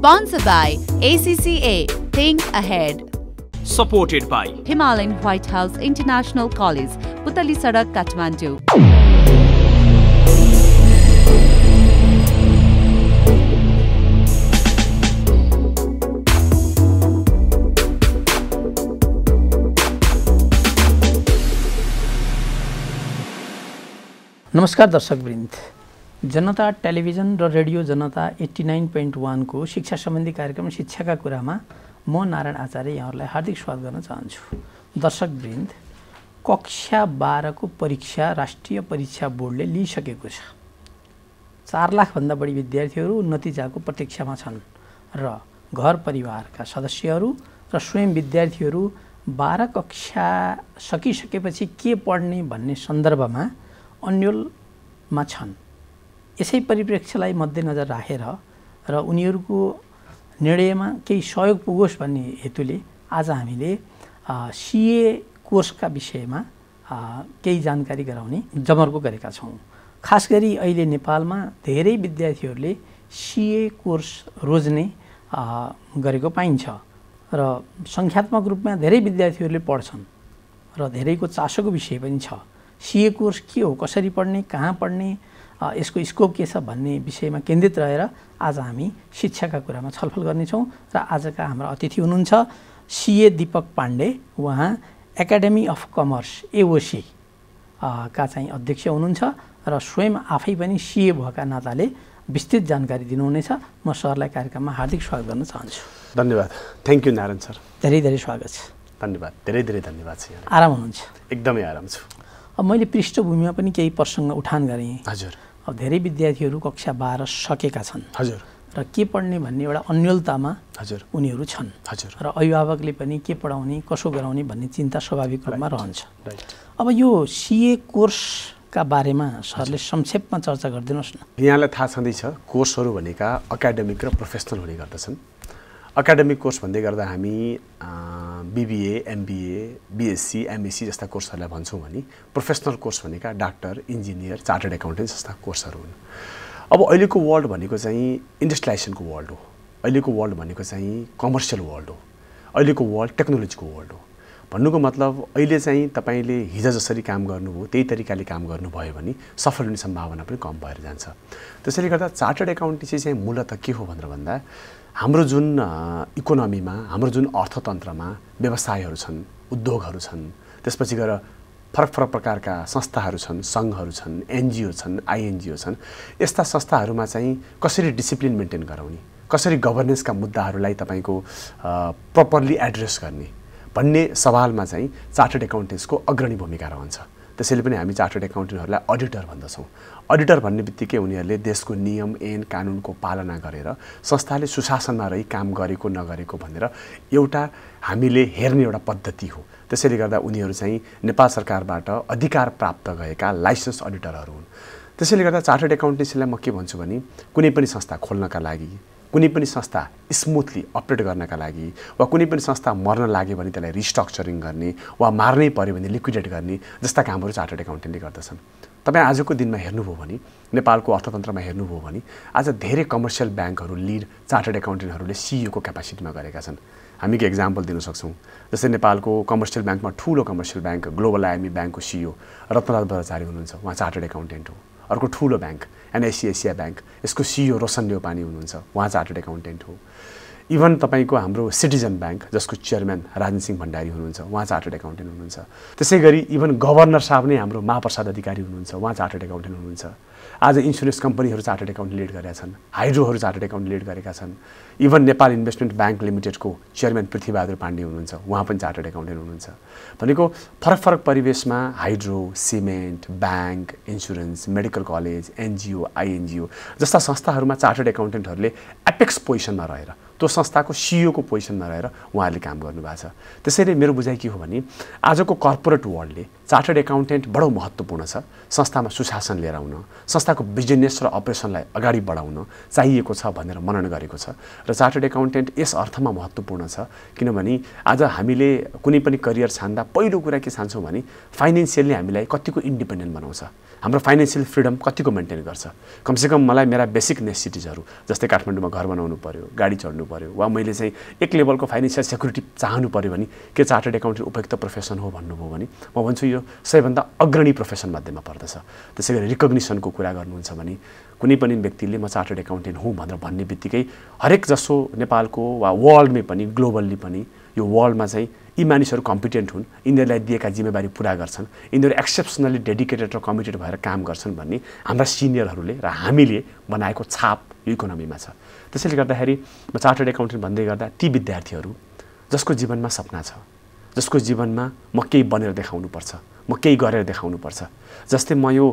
Sponsored by ACCA. Think ahead. Supported by Himalayan White House International College, Putali Sadak, Kathmandu. नमस्कार दर्शकवृन्द, जनता television र radio जनता 89.1 को शिक्षा सम्बन्धी कार्यक्रम शिक्षाका कुरामा म नारायण आचार्य यहाँहरूलाई हार्दिक स्वागत गर्न चाहन्छु। दर्शकवृन्द, कक्षा 12 को परीक्षा राष्ट्रिय परीक्षा बोर्डले लिइसकेको छ। 4 लाख भन्दा बढी विद्यार्थीहरू नतिजाको प्रतीक्षामा छन् र घर परिवारका सदस्यहरू र स्वयं विद्यार्थीहरू 12 कक्षा सकिसकेपछि के पढ्ने भन्ने सन्दर्भमा अन्योलमा छन्। यसै परिप्रेक्ष्यलाई मध्यनजर राखेर र उनीहरूको निर्णयमा केही सहयोग पुगोस् भन्ने हेतुले आज हामीले सीए कोर्सका विषयमा केही जानकारी गराउने जमर्को गरेका छौँ। खास गरी अहिले नेपालमा धेरै विद्यार्थीहरूले सीए कोर्स रोज्ने गरेको पाइन्छ र सङ्ख्यात्मक रूपमा धेरै विद्यार्थीहरूले पढ्छन् र धेरैको चासोको विषय पनि छ। सीए कोर्स के हो, कसरी पढ्ने, कहाँ पढ्ने, यसको स्कोप के छ भन्ने विषयमा केन्द्रित रहेर आज हामी शिक्षाका कुरामा छलफल गर्नेछौँ र आजका हाम्रा अतिथि हुनुहुन्छ सीए दीपक पाण्डे। उहाँ एकाडेमी अफ कमर्स एओसी का चाहिँ अध्यक्ष हुनुहुन्छ र स्वयं आफै पनि सीए भएका नाताले विस्तृत जानकारी दिनुहुनेछ। म सरलाई कार्यक्रममा हार्दिक स्वागत गर्न चाहन्छु। धन्यवाद। Thank you Narayan sir. धेरै धेरै स्वागत छ। धन्यवाद, धेरै धेरै धन्यवाद छ। आराम हुनुहुन्छ? एकदमै आराम छु। अब मैले पृष्ठभूमिमा पनि केही प्रसङ्ग उठान गरेँ। हजुर। अब धेरै विद्यार्थीहरू कक्षा 12 सकेका छन्। हजुर। र के पढ्ने भन्ने एउटा अन्योलतामा हजुर उनीहरू छन्। हजुर। र अभिभावकले पनि के पढाउने, कसो गराउने भन्ने चिन्ता स्वाभाविक रूपमा रहन्छ। राइट। अब यो सीए कोर्सका बारेमा सरले संक्षेपमा चर्चा गरिदिनुहोस् न। यहाँलाई थाहा छँदैछ, कोर्सहरू भनेका एकाडेमिक र प्रोफेसनल हुने गर्दछन्। एकाडेमिक कोर्स भन्दै गर्दा हामी बीबीए, एमबीए, बीएससी, एमएससी जस्ता कोर्सहरूलाई भन्छौँ भने प्रोफेसनल कोर्स भनेका डाक्टर, इन्जिनियर, चार्टर्ड एकाउन्टेन्ट जस्ता कोर्सहरू हुन्। अब अहिलेको वर्ल्ड भनेको चाहिँ इन्डस्ट्रियलाइजेसनको वर्ल्ड हो। अहिलेको वर्ल्ड भनेको चाहिँ कमर्सियल वर्ल्ड हो। अहिलेको वर्ल्ड टेक्नोलोजीको वर्ल्ड हो। भन्नुको मतलब अहिले चाहिँ तपाईँले हिजो जसरी काम गर्नुभयो त्यही तरिकाले काम गर्नुभयो भने सफल हुने सम्भावना पनि कम भएर जान्छ। त्यसैले गर्दा चार्टर्ड एकाउन्टेन्सी चाहिँ मूलतः के हो भनेर भन्दा हाम्रो जुन इकोनोमीमा, हाम्रो जुन अर्थतन्त्रमा व्यवसायहरू छन्, उद्योगहरू छन्, त्यसपछि गएर फरक फरक प्रकारका संस्थाहरू छन्, सङ्घहरू छन्, एनजिओ छन्, आइएनजिओ छन्, यस्ता संस्थाहरूमा चाहिँ कसरी डिसिप्लिन मेन्टेन गराउने, कसरी गभर्नेन्सका मुद्दाहरूलाई तपाईँको प्रपरली एड्रेस गर्ने भन्ने सवालमा चाहिँ चार्टर्ड एकाउन्टेन्ट्सको अग्रणी भूमिका रहन्छ। त्यसैले पनि हामी चार्टर्ड एकाउन्टेन्टहरूलाई अडिटर भन्दछौँ। अडिटर भन्ने बित्तिकै उनीहरूले देशको नियम ऐन कानुनको पालना गरेर संस्थाले सुशासनमा रही काम गरेको नगरेको भनेर एउटा हामीले हेर्ने एउटा पद्धति हो। त्यसैले गर्दा उनीहरू चाहिँ नेपाल सरकारबाट अधिकार प्राप्त भएका लाइसेन्स अडिटरहरू हुन्। त्यसैले गर्दा चार्टर्ड एकाउन्टेन्सीलाई म के भन्छु भने कुनै पनि संस्था खोल्नका लागि, कुनै पनि संस्था स्मुथली अपरेट गर्नका लागि वा कुनै पनि संस्था मर्न लाग्यो भने त्यसलाई रिस्ट्रक्चरिङ गर्ने वा मार्नै पर्यो भने लिक्विडेट गर्ने जस्ता कामहरू चार्टर्ड एकाउन्टेन्टले गर्दछन्। तपाईँ आजको दिनमा हेर्नुभयो भने, नेपालको अर्थतन्त्रमा हेर्नुभयो भने आज धेरै कमर्सियल ब्याङ्कहरू लिड चार्टर्ड एकाउन्टेन्टहरूले सिइओको क्यापासिटीमा गरेका छन्। हामी के एक्जाम्पल दिन सक्छौँ। जस्तै नेपालको कमर्सियल ब्याङ्कमा ठुलो कमर्सियल ब्याङ्क ग्लोबल आइएमई ब्याङ्कको सिइओ रत्नलाल बराचार्य हुनुहुन्छ। उहाँ चार्टर्ड एकाउन्टेन्ट हो। अर्को ठुलो ब्याङ्क एनआइसी एसिया ब्याङ्क, यसको सिइओ रोशन न्यौपाने हुनुहुन्छ। उहाँ चार्टर्ड एकाउन्टेन्ट हो। इभन तपाईँको हाम्रो सिटिजन ब्याङ्क जसको चेयरम्यान राजन सिंह भण्डारी हुनुहुन्छ, उहाँ चार्टर्ड एकाउन्टेन्ट हुनुहुन्छ। त्यसै गरी इभन गभर्नर साहब नै हाम्रो महाप्रसाद अधिकारी हुनुहुन्छ, उहाँ चार्टर्ड एकाउन्टेन्ट हुनुहुन्छ। आज इन्सुरेन्स कम्पनीहरू चार्टर्ड एकाउन्ट लिड गरेका छन्, हाइड्रोहरू चार्टर्ड एकाउन्ट लिड गरेका छन्। इभन नेपाल इन्भेस्टमेन्ट ब्याङ्क लिमिटेडको चेयरम्यान पृथ्वीबहादुर पाण्डे हुनुहुन्छ, उहाँ पनि चार्टर्ड एकाउन्टेन्ट हुनुहुन्छ। भनेको फरक फरक परिवेशमा hydro, cement, bank, insurance, medical college, NGO, INGO जस्ता संस्थाहरूमा चार्टर्ड एकाउन्टेन्टहरूले एपेक्स पोजिसनमा रहेर त्यो संस्थाको सिइओको पोजिसनमा रहेर उहाँहरूले काम गर्नुभएको छ। त्यसैले मेरो बुझाइ के हो भने आजको कर्पोरेट वर्ल्डले चार्टर्ड एकाउन्टेन्ट बडो महत्त्वपूर्ण छ। संस्थामा सुशासन लिएर आउन, संस्थाको बिजनेस र अपरेसनलाई अगाडि बढाउन चाहिएको छ भनेर मनन गरेको छ र चार्टर्ड एकाउन्टेन्ट यस अर्थमा महत्त्वपूर्ण छ किनभने आज हामीले कुनै पनि करियर छान्दा पहिलो कुरा के छान्छौँ भने फाइनेन्सियली हामीलाई कतिको इन्डिपेन्डेन्ट बनाउँछ, हाम्रो फाइनेन्सियल फ्रिडम कतिको मेन्टेन गर्छ। कमसेकम मलाई मेरा बेसिक नेसेसिटिजहरू जस्तै काठमाडौँमा घर बनाउनु पर्यो, गाडी चढ्नु पर्यो, वा मैले चाहिँ एक लेभलको फाइनेन्सियल सेक्युरिटी चाहनु पर्यो भने के चार्टर्ड एकाउन्टेन्ट उपयुक्त प्रोफेसन हो भन्नुभयो भने म भन्छु यो सबैभन्दा अग्रणी प्रोफेसन मध्येमा पर्दछ। त्यसै गरी रिकग्निसनको कुरा गर्नुहुन्छ भने कुनै पनि व्यक्तिले म चार्टर्ड एकाउन्टेन्ट हुँ भनेर भन्ने बित्तिकै हरेक जसो नेपालको वा वर्ल्डमै पनि ग्लोबल्ली पनि यो वर्ल्डमा चाहिँ यी मानिसहरू कम्पिटेन्ट हुन्, यिनीहरूलाई दिएका जिम्मेवारी पुरा गर्छन्, यिनीहरू एक्सेप्सनली डेडिकेटेड र कमिटेड भएर काम गर्छन् भन्ने हाम्रा सिनियरहरूले र हामीले बनाएको छाप यो इकोनोमीमा छ। त्यसैले गर्दाखेरि म चार्टर्ड एकाउन्टेन्ट भन्दै गर्दा ती विद्यार्थीहरू जसको जीवनमा सपना छ, जसको जीवनमा म केही बनेर देखाउनुपर्छ, म केही गरेर देखाउनुपर्छ, जस्तै म यो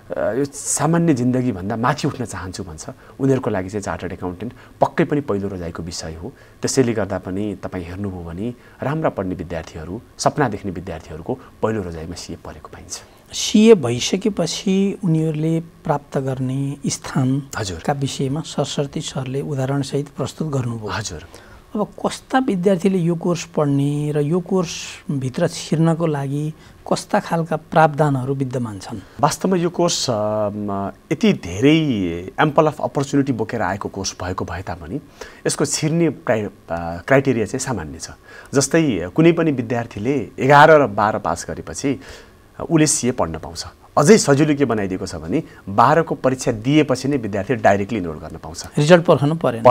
सामान्य जिन्दगीभन्दा माथि उठ्न चाहन्छु भन्छ, उनीहरूको लागि चाहिँ चार्टर्ड एकाउन्टेन्ट पक्कै पनि पहिलो रोजाइको विषय हो। त्यसैले गर्दा पनि तपाईँ हेर्नुभयो भने राम्रा पढ्ने विद्यार्थीहरू, सपना देख्ने विद्यार्थीहरूको पहिलो रोजाइमा सिए परेको पाइन्छ। सिए भइसकेपछि उनीहरूले प्राप्त गर्ने स्थानका विषयमा सरस्वती सरले उदाहरणसहित प्रस्तुत गर्नुभयो। हजुर। अब कस्ता विद्यार्थीले यो कोर्स पढ्ने र यो कोर्सभित्र छिर्नको लागि कस्ता खालका प्रावधानहरू विद्यमान छन्? वास्तवमा यो कोर्स यति धेरै एम्पल अफ अपर्च्युनिटी बोकेर आएको कोर्स भएको भए तापनि यसको छिर्ने क्राइटेरिया चाहिँ सामान्य छ। जस्तै कुनै पनि विद्यार्थीले 11 र 12 पास गरेपछि उसले सिए पढ्न पाउँछ। अझै सजिलो के बनाइदिएको छ भने 12 को परीक्षा दिएपछि नै विद्यार्थी डाइरेक्टली इनरोल गर्न पाउँछ। रिजल्ट पर्खनु परेन।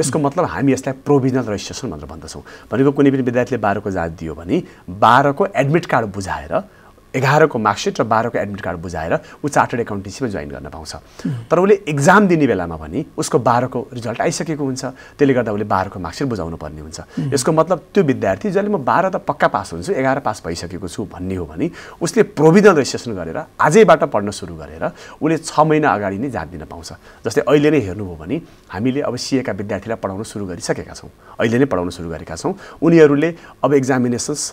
यसको मतलब हामी यसलाई प्रोभिजनल रेजिस्ट्रेसन भनेर भन्दछौँ। भनेको कुनै पनि विद्यार्थीले 12 को जात दियो भने 12 को एडमिट कार्ड बुझाएर 11 को मार्कसिट र 12 को एडमिट कार्ड बुझाएर ऊ चार्टर्ड एकाउन्टेन्सीमा जोइन गर्न पाउँछ। तर उसले एक्जाम दिने बेलामा भने उसको 12 को रिजल्ट आइसकेको हुन्छ, त्यसले गर्दा उसले 12 को मार्कसिट बुझाउनु पर्ने हुन्छ। यसको मतलब त्यो विद्यार्थी जसले म 12 त पक्का पास हुन्छु, 11 पास भइसकेको छु भन्ने हो भने उसले प्रोभिजनल रेजिस्ट्रेसन गरेर आजैबाट पढ्न सुरु गरेर उसले 6 महिना अगाडि नै जात दिन पाउँछ। जस्तै अहिले नै हेर्नुभयो भने हामीले अब सिएका विद्यार्थीलाई पढाउन सुरु गरिसकेका छौँ, अहिले नै पढाउन सुरु गरेका छौँ। उनीहरूले अब एक्जामिनेसन्स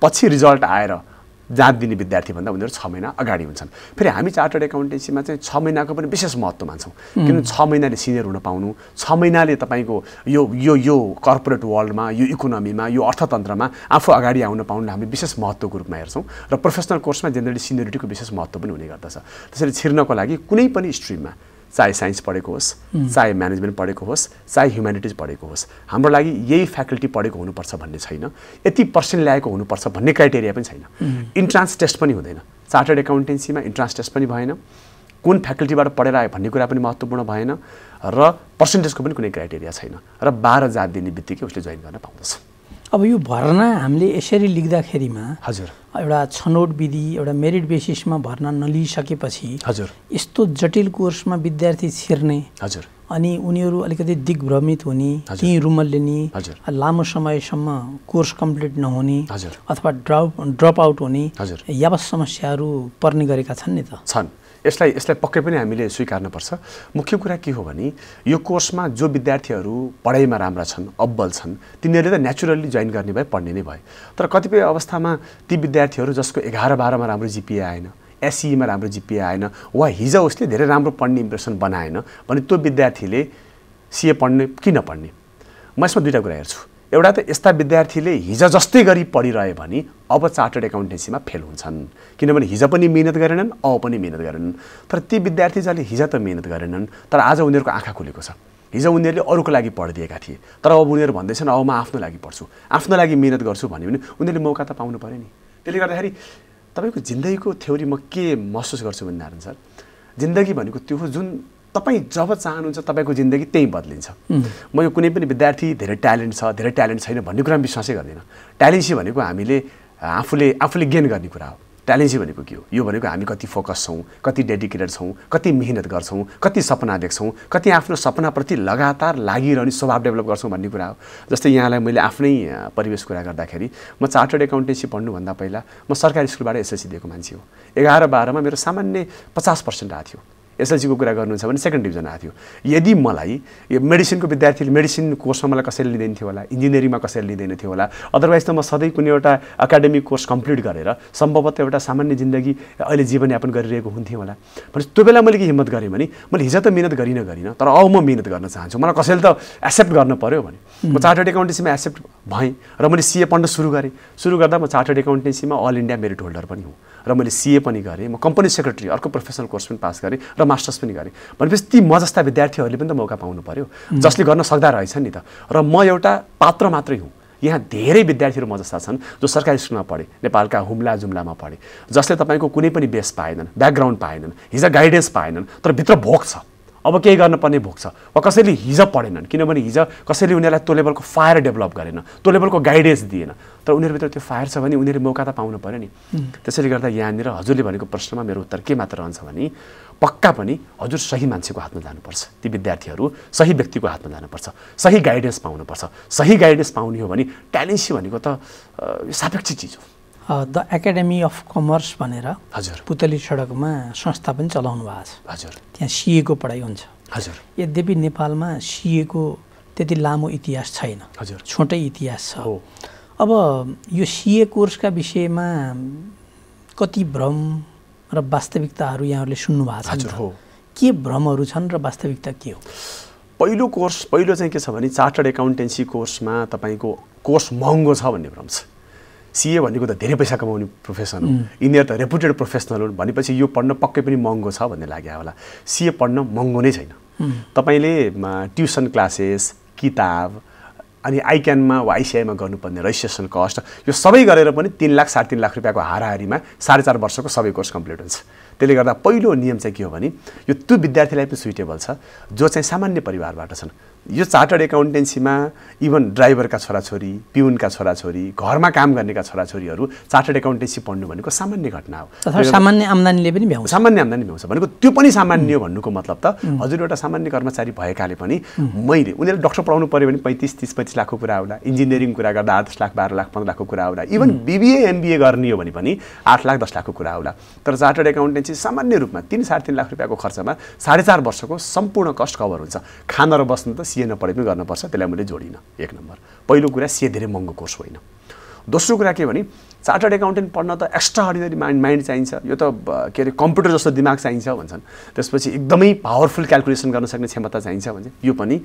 पछि रिजल्ट आएर जाँच दिने विद्यार्थीभन्दा उनीहरू 6 महिना अगाडि हुन्छन्। फेरि हामी चार्टर्ड एकाउन्टेन्सीमा चाहिँ 6 महिनाको पनि विशेष महत्त्व मान्छौँ, किनभने 6 महिनाले सिनियर हुन पाउनु, 6 महिनाले तपाईँको यो कर्पोरेट वर्ल्डमा, यो इकोनोमीमा, यो अर्थतन्त्रमा आफू अगाडि आउन पाउनुलाई हामी विशेष महत्त्वको रूपमा हेर्छौँ र प्रोफेसनल कोर्समा जेनरली सिनियरिटीको विशेष महत्त्व पनि हुने गर्दछ। त्यसैले छिर्नको लागि कुनै पनि स्ट्रिममा, चाहे साइन्स पढेको होस्, चाहे म्यानेजमेन्ट पढेको होस्, चाहे ह्युम्यानिटिज पढेको होस्, हाम्रो लागि यही फ्याकल्टी पढेको हुनुपर्छ भन्ने छैन, यति पर्सेन्ट ल्याएको हुनुपर्छ भन्ने क्राइटेरिया पनि छैन। इन्ट्रान्स टेस्ट पनि हुँदैन चार्टर्ड एकाउन्टेन्सीमा, इन्ट्रान्स टेस्ट पनि भएन, कुन फ्याकल्टीबाट पढेर आयो भन्ने कुरा पनि महत्त्वपूर्ण भएन र पर्सेन्टेजको पनि कुनै क्राइटेरिया छैन र 12 जात दिने बित्तिकै उसले जोइन गर्न पाउँदछ। अब यो भर्ना हामीले यसरी लेख्दाखेरिमा हजुर एउटा छनौट विधि, एउटा मेरिट बेसिसमा भर्ना नलिइसकेपछि हजुर यस्तो जटिल कोर्समा विद्यार्थी छिर्ने, हजुर अनि उनीहरू अलिकति दिग्भ्रमित हुने, त्यही रुमल लिने, लामो समयसम्म कोर्स कम्प्लिट नहुने अथवा ड्रप आउट हुने यावत समस्याहरू पर्ने गरेका छन् नि त? छन्। यसलाई पक्कै पनि हामीले स्वीकार्नुपर्छ। मुख्य कुरा के हो भने यो कोर्समा जो विद्यार्थीहरू पढाइमा राम्रा छन्, अब्बल छन्, तिनीहरूले त नेचुरल्ली जोइन गर्ने भए, पढ्ने नै भए। तर कतिपय अवस्थामा ती विद्यार्थीहरू जसको 11-12 मा राम्रो जिपिए आएन, एसईमा राम्रो जिपिए आएन, वा हिजो उसले धेरै राम्रो पढ्ने इम्प्रेसन बनाएन भने त्यो विद्यार्थीले सिए पढ्ने कि नपढ्ने, म यसमा दुईवटा कुरा हेर्छु। एउटा त यस्ता विद्यार्थीले हिजो जस्तै गरी पढिरहे भने अब चार्टर्ड एकाउन्टेन्सीमा फेल हुन्छन्, किनभने हिजो पनि मिहिनेत गरेनन्, अब पनि मिहिनेत गरेनन्। तर ती विद्यार्थी जसले हिजो त मिहिनेत गरेनन् तर आज उनीहरूको आँखा खुलेको छ, हिजो उनीहरूले अरूको लागि पढिदिएका थिए तर अब उनीहरू भन्दैछन् अब म आफ्नो लागि पढ्छु, आफ्नो लागि मिहिनेत गर्छु भन्यो भने उनीहरूले मौका त पाउनु पऱ्यो नि। त्यसले गर्दाखेरि तपाईँको जिन्दगीको थ्योरी म के महसुस गर्छु भने नारायण सर, जिन्दगी भनेको त्यो हो जुन तपाईँ जब चाहनुहुन्छ तपाईँको जिन्दगी त्यही बदलिन्छ। म यो कुनै पनि विद्यार्थी धेरै ट्यालेन्ट छ, धेरै ट्यालेन्ट छैन भन्ने कुरामा विश्वासै गर्दिनँ। ट्यालेन्सी भनेको हामीले आफूले गेन गर्ने कुरा हो। ट्यालेन्सी भनेको के हो? यो भनेको हामी कति फोकस छौँ, कति डेडिकेटेड छौँ, कति मिहिनेत गर्छौँ, कति सपना देख्छौँ, कति आफ्नो सपनाप्रति लगातार लागिरहने स्वभाव डेभलप गर्छौँ भन्ने कुरा हो। जस्तै यहाँलाई मैले आफ्नै परिवेश कुरा गर्दाखेरि म चार्टर्ड एकाउन्टेन्सी पढ्नुभन्दा पहिला म सरकारी स्कुलबाट एसएलसी दिएको मान्छे हो। 11-12 मा मेरो सामान्य 50% आएको थियो। एसएलसीको कुरा गर्नुहुन्छ भने सेकेन्ड डिभिजन आएको थियो। यदि मलाई यो मेडिसिनको विद्यार्थीले मेडिसिन कोर्समा मलाई कसैले लिँदैन थियो होला, इन्जिनियरिङमा कसैले लिँदैन थियो होला, अदरवाइज त म सधैँ कुनै एउटा एकाडेमिक कोर्स कम्प्लिट गरेर सम्भवतः एउटा सामान्य जिन्दगी अहिले जीवनयापन गरिरहेको हुन्थेँ होला। भने त्यो बेला मैले के हिम्मत गरेँ भने मैले हिजो त मिहिनेत गरिनँ तर अब म मिहिनेत गर्न चाहन्छु, मलाई कसैले त एक्सेप्ट गर्न पर्यो भने म चार्टर्ड एकाउन्टेन्सीमा एक्सेप्ट भएँ र मैले सिए पढ्न सुरु गरेँ। सुरु गर्दा म चार्टर्ड एकाउन्टेन्सीमा अल इन्डिया मेरिट होल्डर पनि हुँ र मैले सिए पनि गरेँ, म कम्पनी सेक्रेटरी अर्को प्रोफेसनल कोर्स पनि पास गरेँ र मास्टर्स पनि गरेँ। भनेपछि ती म जस्ता विद्यार्थीहरूले पनि त मौका पाउनु पर्यो, जसले गर्न सक्दा रहेछन् नि त। र म एउटा पात्र मात्रै हुँ, यहाँ धेरै विद्यार्थीहरू म जस्ता छन् जो सरकारी स्कुलमा पढे, नेपालका हुम्ला जुम्लामा पढे, जसले तपाईँको कुनै पनि बेस पाएनन्, ब्याकग्राउन्ड पाएनन्, हिजो गाइडेन्स पाएनन्, तर भित्र भोक छ, अब केही गर्न पर्ने भोक छ। वा कसैले हिजो पढेनन् किनभने हिजो कसैले उनीहरूलाई त्यो लेभलको फायर डेभलप गरेन, त्यो लेभलको गाइडेन्स दिएन, तर उनीहरूभित्र त्यो फायर छ भने उनीहरूले मौका त पाउनु पर्यो नि। त्यसैले गर्दा यहाँनिर हजुरले भनेको प्रश्नमा मेरो उत्तर के मात्र रहन्छ भने पक्का पनि हजुर सही मान्छेको हातमा जानुपर्छ, ती विद्यार्थीहरू सही व्यक्तिको हातमा जानुपर्छ, सही गाइडेन्स पाउनुपर्छ। सही गाइडेन्स पाउने हो भने ट्यालेन्सी भनेको त सापेक्ष चिज हो। द एकाडेमी अफ कमर्स भनेर हजुर पुतली सडकमा संस्था पनि चलाउनु भएको छ। हजुर त्यहाँ सिएको पढाइ हुन्छ। हजुर यद्यपि नेपालमा सिएको त्यति लामो इतिहास छैन, हजुर छोटै इतिहास छ। हो। अब यो सिए कोर्सका विषयमा कति भ्रम र वास्तविकताहरू यहाँहरूले सुन्नु भएको छ? हजुर हो। के भ्रमहरू छन् र वास्तविकता के हो? पहिलो चाहिँ के छ भने चार्टर्ड एकाउन्टेन्सी कोर्समा तपाईँको कोर्स महँगो छ भन्ने भ्रम छ। सिए भनेको त धेरै पैसा कमाउने प्रोफेसन हो, यिनीहरू त रेपुटेड प्रोफेसनल हुन् भनेपछि यो पढ्न पक्कै पनि महँगो छ भन्ने लाग्यो होला। सिए पढ्न महँगो नै छैन। तपाईँले ट्युसन क्लासेस, किताब अनि आइक्यानमा वा आइसिआईमा गर्नुपर्ने रेजिस्ट्रेसन कस्ट यो सबै गरेर पनि 3 लाख 3.5 लाख रुपियाँको हाराहारीमा 4.5 वर्षको सबै कोर्स कम्प्लिट हुन्छ। त्यसले गर्दा पहिलो नियम चाहिँ के हो भने यो त्यो विद्यार्थीलाई पनि सुइटेबल छ जो चाहिँ सामान्य परिवारबाट छन्। यो चार्टर्ड एकाउन्टेन्सीमा इभन ड्राइभरका छोराछोरी, पिउनका छोराछोरी, घरमा काम गर्नेका छोराछोरीहरू चार्टर्ड एकाउन्टेन्सी पढ्नु भनेको सामान्य घटना हो। तथा सामान्य आम्दानीले पनि भ्याउँछ। सामान्य आम्दानी भ्याउँछ भनेको त्यो पनि सामान्य हो भन्नुको मतलब त हजुर एउटा सामान्य कर्मचारी भएकाले पनि मैले उनीहरूले डक्टर पढाउनु पऱ्यो भने 35-30-35 लाखको कुरा आउला, इन्जिनियरिङ कुरा गर्दा 8-10 लाख 12 लाख 15 लाखको कुरा आउला, इभन बिबिए एमबिए गर्ने हो भने पनि 8 लाख 10 लाखको कुरा आउला। तर चार्टर्ड एकाउन्टेन्सी सामान्य रूपमा 3-3.5 लाख रुपियाँको खर्चमा 4.5 वर्षको सम्पूर्ण कस्ट कभर हुन्छ। खान र बस्न त सिए नपढे पनि गर्नुपर्छ, त्यसलाई मैले जोडिनँ। एक नम्बर पहिलो कुरा सिए धेरै महँगो कोर्स होइन। दोस्रो कुरा के भने चार्टर्ड एकाउन्टेन्ट पढ्न त एक्स्ट्रा अर्डिनरी माइन्ड चाहिन्छ, यो त के अरे कम्प्युटर जस्तो दिमाग चाहिन्छ भन्छन्। त्यसपछि एकदमै पावरफुल क्यालकुलेसन गर्न सक्ने क्षमता चाहिन्छ भन्छ, यो पनि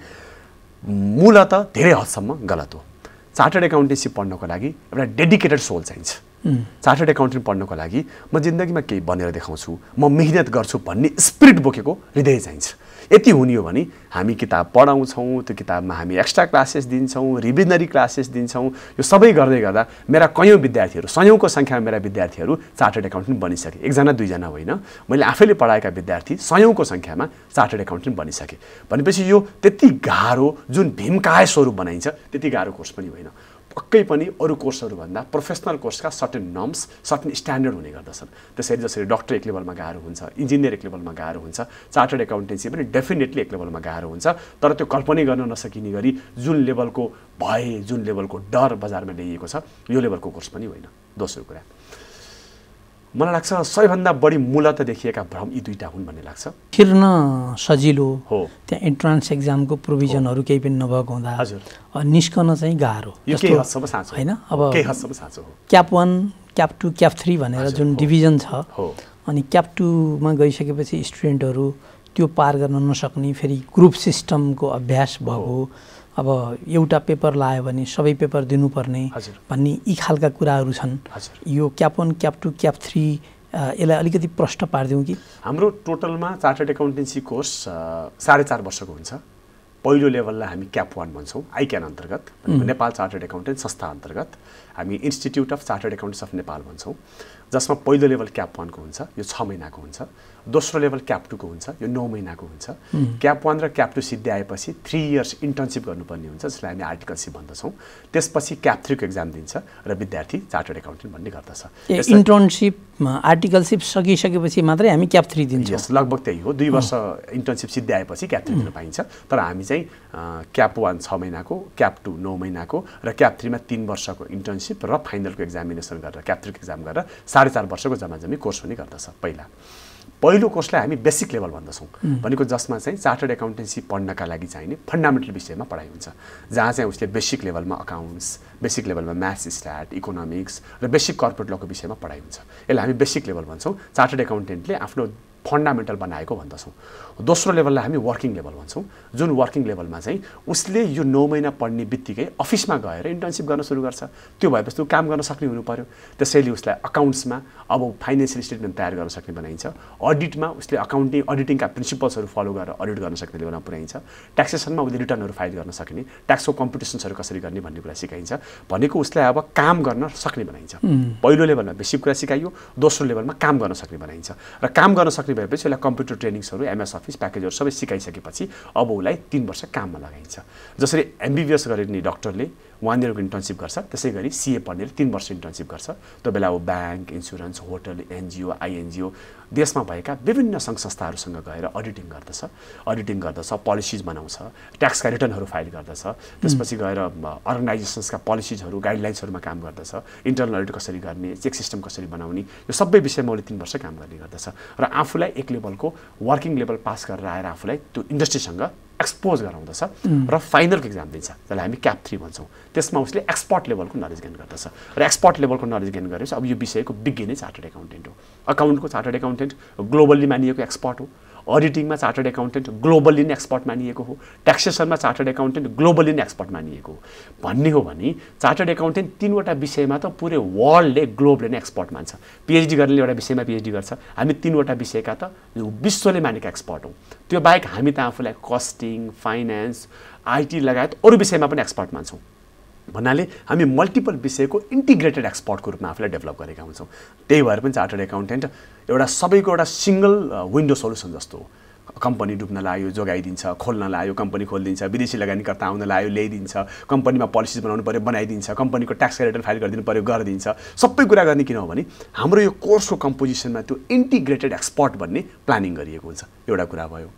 मूलतः धेरै हदसम्म गलत हो। चार्टर्ड एकाउन्टेन्सी पढ्नको लागि एउटा डेडिकेटेड सोल चाहिन्छ। चार्टर्ड एकाउन्टेन्ट पढ्नको लागि म जिन्दगीमा केही बनेर देखाउँछु, म मेहनत गर्छु भन्ने स्पिरिट बोकेको हृदय चाहिन्छ। यति हुने हो भने हामी किताब पढाउँछौँ, त्यो किताबमा हामी एक्स्ट्रा क्लासेस दिन्छौँ, रिभिजनरी क्लासेस दिन्छौँ, यो सबै गर्दै गर्दा मेरा कयौँ विद्यार्थीहरू, सयौँको सङ्ख्यामा मेरा विद्यार्थीहरू चार्टर्ड एकाउन्टेन्ट बनिसके। एकजना दुईजना होइन, मैले आफैले पढाएका विद्यार्थी सयौँको सङ्ख्यामा चार्टर्ड एकाउन्टेन्ट बनिसके। भनेपछि यो त्यति गाह्रो जुन भीमकाय स्वरूप बनाइन्छ त्यति गाह्रो कोर्स पनि होइन। पक्कै पनि अरू कोर्सहरूभन्दा प्रोफेसनल कोर्सका सर्टेन नर्म्स, सर्टेन स्ट्यान्डर्ड हुने गर्दछन्। त्यसरी जसरी डक्टर एक लेभलमा गाह्रो हुन्छ, इन्जिनियर एक लेभलमा गाह्रो हुन्छ, चार्टर्ड एकाउन्टेन्सी पनि डेफिनेटली एक लेभलमा गाह्रो हुन्छ। तर त्यो कल्पनै गर्न नसकिने गरी जुन लेभलको भय, जुन लेभलको डर बजारमा ल्याइएको छ यो लेभलको कोर्स पनि होइन। दोस्रो कुरा मलाई लाग्छ सबैभन्दा बढी मूलतः देखिएका भ्रम यी दुईटा हुन् भन्ने लाग्छ। तिर्न सजिलो हो, त्यहाँ इन्ट्रान्स एक्जामको प्रोभिजनहरू केही पनि नभएको हुँदा हजुर निस्कन चाहिँ गाह्रो यो केही हदसम्म साँचो होइन। अब केही हदसम्म साँचो हो। क्याप 1, क्याप 2, क्याप 3 भनेर जुन डिभिजन छ, अनि क्याप 2 मा गइसकेपछि स्टुडेन्टहरू त्यो पार गर्न नसक्ने, फेरि ग्रुप सिस्टमको अभ्यास भएको, अब एउटा पेपर लायो भने सबै पेपर दिनुपर्ने भन्ने यी खालका कुराहरू छन्। यो क्याप 1, क्याप 2, क्याप 3 यसलाई अलिकति प्रश्न पारिदिउँ कि? हाम्रो टोटलमा चार्टर्ड एकाउन्टेन्सी कोर्स 4.5 वर्षको हुन्छ। पहिलो लेभललाई हामी क्याप 1 भन्छौँ, आइक्यान अन्तर्गत, नेपाल चार्टर्ड एकाउन्टेन्ट संस्था अन्तर्गत हामी institute of Chartered Accountants of Nepal भन्छौँ, जसमा पहिलो लेभल क्याप 1 को हुन्छ, यो 6 महिनाको हुन्छ। दोस्रो लेभल क्याप 2 को हुन्छ, यो 9 महिनाको हुन्छ। क्याप 1 र क्याप 2 सिद्धि आएपछि 3 इयर्स इन्टर्नसिप गर्नुपर्ने हुन्छ, जसलाई हामी आर्टिकलसिप भन्दछौँ। त्यसपछि क्याप 3 को एक्जाम दिन्छ र विद्यार्थी चार्टर्ड एकाउन्टेन्ट भन्ने गर्दछ। इन्टर्नसिप आर्टिकलसिप सकिसकेपछि मात्रै हामी क्याप 3 दिन्छौँ? यस, लगभग त्यही हो। 2 वर्ष इन्टर्नसिप सिद्धि आएपछि क्याप 3 दिन पाइन्छ। तर हामी चाहिँ क्याप 1 6 महिनाको, क्याप 2 9 महिनाको र क्याप 3 मा 3 वर्षको इन्टर्नसिप र फाइनलको एक्जामिनेसन गरेर क्याप 3 को एक्जाम गरेर 4.5 वर्षको जम्मा जम्मी कोर्स हुने गर्दछ। पहिला पहिलो कोर्सलाई हामी बेसिक लेभल भन्दछौँ भनेको जसमा चाहिँ चार्टर्ड एकाउन्टेन्सी पढ्नका लागि चाहिने फन्डामेन्टल विषयमा पढाइ हुन्छ जहाँ चाहिँ उसले बेसिक लेभलमा अकाउन्ट्स बेसिक लेभलमा म्याथ्स स्ट्याट इकोनोमिक्स र बेसिक कर्पोरेट लको विषयमा पढाइ हुन्छ यसलाई हामी बेसिक लेभल भन्छौँ चार्टर्ड एकाउन्टेन्टले आफ्नो फन्डामेन्टल बनाएको भन्दछौँ दोस्रो लेभललाई हामी वर्किङ लेभल भन्छौँ जुन वर्किङ लेभलमा चाहिँ उसले यो 9 महिना पढ्ने बित्तिकै अफिसमा गएर इन्टर्नसिप गर्न सुरु गर्छ त्यो भएपछि काम गर्न सक्ने हुनु पर्यो त्यसैले उसलाई अकाउन्ट्समा अब फाइनेन्सियल स्टेटमेन्ट तयार गर्न सक्ने बनाइन्छ अडिटमा उसले अडिटिङका प्रिन्सिपल्सहरू फलो गरेर अडिट गर्न सक्ने लेभलमा पुर्याइन्छ ट्याक्सेसनमा उसले रिटर्नहरू फाइल गर्न सक्ने ट्याक्सको कम्पिटिसन्सहरू कसरी गर्ने भन्ने कुरा सिकाइन्छ भनेको उसलाई अब काम गर्न सक्ने बनाइन्छ पहिलो लेभलमा बेसिक कुरा सिकाइयो दोस्रो लेभलमा काम गर्न सक्ने बनाइन्छ र काम गर्न सक्ने भएपछि उसलाई कम्प्युटर ट्रेनिङ्सहरू एमएस अफिस प्याकेजहरू सबै सिकाइसकेपछि अब उसलाई 3 वर्ष काममा लगाइन्छ जसरी एमबिबिएस गर्ने डाक्टरले 1 इयरको इन्टर्नसिप गर्छ त्यसै गरी सिए पढ्नेले 3 वर्ष इन्टर्नसिप गर्छ त्यो बेला ऊ bank insurance hotel NGO INGO देशमा भएका विभिन्न सङ्घ संस्थाहरूसँग गएर अडिटिङ गर्दछ पोलिसिज बनाउँछ ट्याक्सका रिटर्नहरू फाइल गर्दछ त्यसपछि गएर अर्गनाइजेसन्सका पोलिसिजहरू गाइडलाइन्सहरूमा काम गर्दछ इन्टरनल अडिट कसरी गर्ने चेक सिस्टम कसरी बनाउने यो सबै विषयमा उसले 3 वर्ष काम गर्ने गर्दछ र आफूलाई एक लेभलको वर्किङ लेभल पास गरेर आएर आफूलाई त्यो इन्डस्ट्रीसँग एक्सपोज गराउँदछ र फाइनलको एक्जाम दिन्छ जसलाई हामी क्याप 3 भन्छौँ त्यसमा उसले एक्सपर्ट लेभलको नलेज गेन गर्दछ र एक्सपर्ट लेभलको नलेज गेन गरेपछि अब यो विषयको विज्ञ नै चार्टर्ड एकाउन्टेन्ट हो अकाउन्टको चार्टर्ड एकाउन्टेन्ट ग्लोबल्ली मानिएको एक्सपर्ट हो अडिटिङमा चार्टर्ड एकाउन्टेन्ट ग्लोबल्ली नै एक्सपर्ट मानिएको हो ट्याक्सेसनमा चार्टर्ड एकाउन्टेन्ट ग्लोबल्ली नै एक्सपर्ट मानिएको हो भन्ने हो भने चार्टर्ड एकाउन्टेन्ट 3वटा विषयमा त पुरै वर्ल्डले ग्लोबले नै एक्सपर्ट मान्छ पिएचडी गर्नेले एउटा विषयमा पिएचडी गर्छ हामी 3वटा विषयका त विश्वले मानेका एक्सपर्ट हौँ त्यो बाहेक हामी त आफूलाई कस्टिङ फाइनेन्स आइटी लगायत अरू विषयमा पनि एक्सपर्ट मान्छौँ भन्नाले हामी मल्टिपल विषयको इन्टिग्रेटेड एक्सपर्टको रूपमा आफूलाई डेभलप गरेका हुन्छौँ त्यही भएर पनि चार्टर्ड एकाउन्टेन्ट एउटा सबैको एउटा सिंगल विन्डो सोल्युसन जस्तो हो कम्पनी डुब्न लाग्यो जोगाइदिन्छ खोल्न लाग्यो कम्पनी खोलिदिन्छ विदेशी लगानीकर्ता आउन लाग्यो ल्याइदिन्छ कम्पनीमा पोलिसिज बनाउनु पर्यो बनाइदिन्छ कम्पनीको ट्याक्स रिटर्न फाइल गरिदिनु पर्यो गरिदिन्छ सबै कुरा गर्ने किन हो भने हाम्रो यो कोर्सको कम्पोजिसनमा त्यो इन्टिग्रेटेड एक्सपर्ट भन्ने प्लानिङ गरिएको हुन्छ एउटा कुरा भयो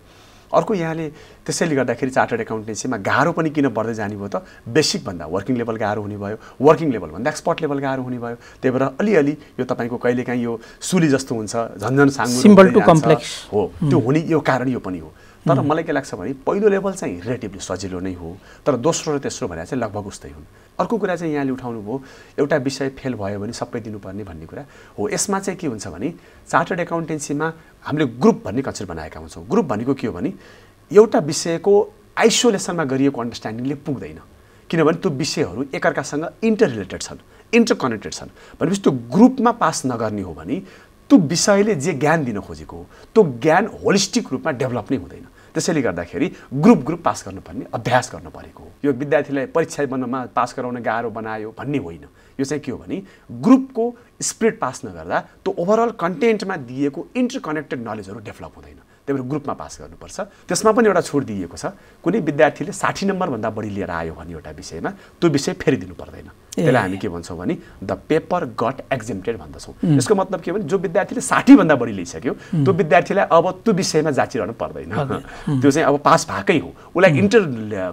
अर्को यहाँले त्यसैले गर्दाखेरि चार्टर्ड एकाउन्टेन्सीमा गाह्रो पनि किन बढ्दै जाने भयो त बेसिक भन्दा वर्किङ लेभल गाह्रो हुने भयो वर्किङ लेभल भन्दा एक्सपर्ट लेभल गाह्रो हुने भयो त्यही भएर अलिअलि यो तपाईँको कहिलेकाहीँ यो सुली जस्तो हुन्छ झन्झन साङ्गो सिम्पल टु कम्प्लेक्स हो त्यो हुने यो कारण यो पनि हो तर मलाई के लाग्छ भने पहिलो लेभल चाहिँ रिलेटिभली सजिलो नै हो तर दोस्रो र तेस्रो भने चाहिँ लगभग उस्तै हुन् अर्को कुरा चाहिँ यहाँले उठाउनु भयो एउटा विषय फेल भयो भने सबै दिनुपर्ने भन्ने कुरा हो यसमा चाहिँ के हुन्छ भने चार्टर्ड एकाउन्टेन्सीमा हामीले ग्रुप भन्ने कन्सेप्ट बनाएका हुन्छौँ ग्रुप भनेको के हो भने एउटा विषयको आइसोलेसनमा गरिएको अन्डरस्ट्यान्डिङले पुग्दैन किनभने त्यो विषयहरू एकअर्कासँग इन्टर रिलेटेड छन् इन्टरकनेक्टेड छन् भनेपछि त्यो ग्रुपमा पास नगर्ने हो भने त्यो विषयले जे ज्ञान दिन खोजेको हो त्यो ज्ञान होलिस्टिक रूपमा डेभलप नै हुँदैन त्यसैले गर्दाखेरि ग्रुप पास गर्नुपर्ने अभ्यास गर्न परेको हो यो विद्यार्थीलाई परीक्षा बन्नमा पास गराउन गाह्रो बनायो भन्ने होइन यो चाहिँ के हो भने ग्रुपको स्पिरिट पास नगर्दा त्यो ओभरअल कन्टेन्टमा दिएको इन्टरकनेक्टेड नलेजहरू डेभलप हुँदैन त्यही भएर ग्रुपमा पास गर्नुपर्छ त्यसमा पनि एउटा छुट दिएको छ कुनै विद्यार्थीले 60 नम्बरभन्दा बढी लिएर आयो भने एउटा विषयमा त्यो विषय फेरि दिनु पर्दैन त्यसलाई हामी के भन्छौँ भने द पेपर गट एक्जेम्प्टेड भन्दछौँ यसको मतलब के भने जो विद्यार्थीले 60 भन्दा बढी लिइसक्यो त्यो विद्यार्थीलाई अब त्यो विषयमा जाँचिरहनु पर्दैन त्यो चाहिँ अब पास भएकै हो उसलाई इन्टर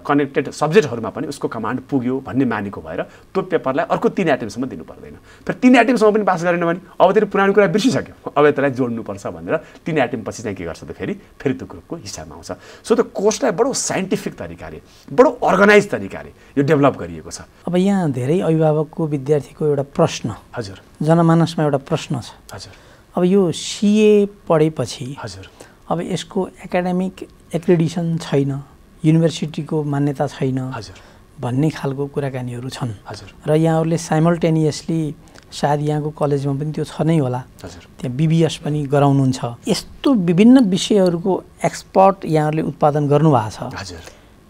कनेक्टेड सब्जेक्टहरूमा पनि उसको कमान्ड पुग्यो भन्ने मानेको भएर त्यो पेपरलाई अर्को 3 एटेम्पसम्म दिनु पर्दैन फेरि 3 एटेम्पसम्म पनि पास गरेन भने अब तेरो पुरानो कुरा बिर्सिसक्यो अब त्यसलाई जोड्नुपर्छ भनेर 3 एटेम्प पछि चाहिँ के गर्छ त फेरि त्यो ग्रुपको हिसाबमा आउँछ सो त्यो कोर्सलाई बडो साइन्टिफिक तरिकाले बडो अर्गनाइज तरिकाले यो डेभलप गरिएको छ अब यहाँ धेरै अभिभावकको विद्यार्थीको एउटा प्रश्न हजुर जनमानसमा एउटा प्रश्न छ हजुर अब यो सिए पढेपछि हजुर अब यसको एकाडेमिक एक्रेडिसन छैन युनिभर्सिटीको मान्यता छैन हजुर भन्ने खालको कुराकानीहरू छन् हजुर र यहाँहरूले साइमल्टेनियसली सायद यहाँको कलेजमा पनि त्यो छ नै होला हजुर त्यहाँ बिबिएस पनि गराउनुहुन्छ यस्तो विभिन्न विषयहरूको एक्सपर्ट यहाँहरूले उत्पादन गर्नुभएको छ हजुर